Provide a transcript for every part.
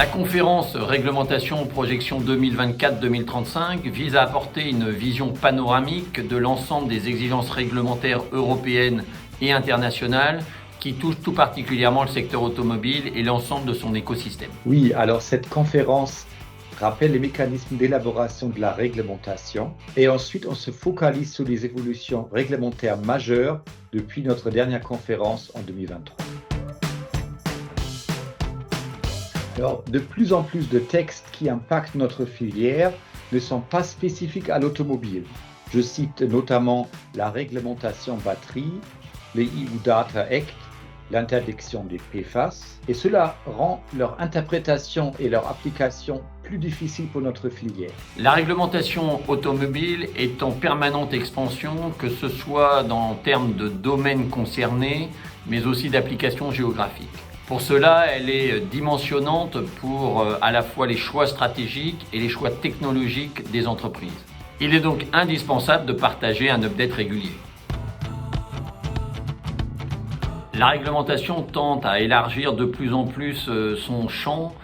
La conférence Réglementation Projection 2024-2035 vise à apporter une vision panoramique de l'ensemble des exigences réglementaires européennes et internationales qui touchent tout particulièrement le secteur automobile et l'ensemble de son écosystème. Oui, alors cette conférence rappelle les mécanismes d'élaboration de la réglementation et ensuite on se focalise sur les évolutions réglementaires majeures depuis notre dernière conférence en 2023. Alors, de plus en plus de textes qui impactent notre filière ne sont pas spécifiques à l'automobile. Je cite notamment la réglementation batterie, le EU Data Act, l'interdiction des PFAS, et cela rend leur interprétation et leur application plus difficiles pour notre filière. La réglementation automobile est en permanente expansion, que ce soit en termes de domaines concernés, mais aussi d'applications géographiques. Pour cela, elle est dimensionnante pour à la fois les choix stratégiques et les choix technologiques des entreprises. Il est donc indispensable de partager un update régulier. La réglementation tend à élargir de plus en plus son champ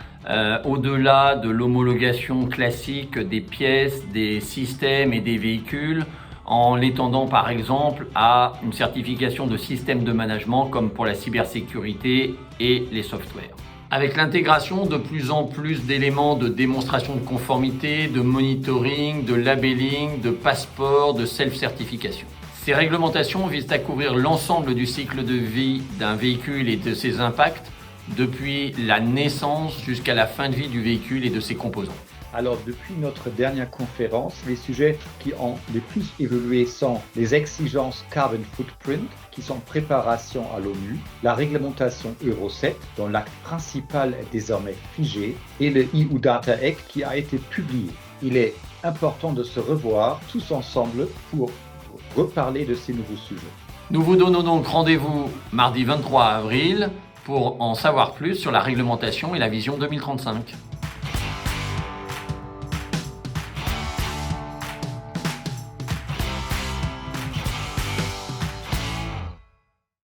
au-delà de l'homologation classique des pièces, des systèmes et des véhicules, en l'étendant par exemple à une certification de système de management comme pour la cybersécurité et les softwares. Avec l'intégration de plus en plus d'éléments de démonstration de conformité, de monitoring, de labeling, de passeport, de self-certification. Ces réglementations visent à couvrir l'ensemble du cycle de vie d'un véhicule et de ses impacts, depuis la naissance jusqu'à la fin de vie du véhicule et de ses composants. Alors, depuis notre dernière conférence, les sujets qui ont le plus évolué sont les exigences Carbon Footprint, qui sont préparation à l'ONU, la réglementation Euro 7, dont l'acte principal est désormais figé, et le EU Data Act qui a été publié. Il est important de se revoir tous ensemble pour reparler de ces nouveaux sujets. Nous vous donnons donc rendez-vous mardi 23 avril pour en savoir plus sur la réglementation et la vision 2035.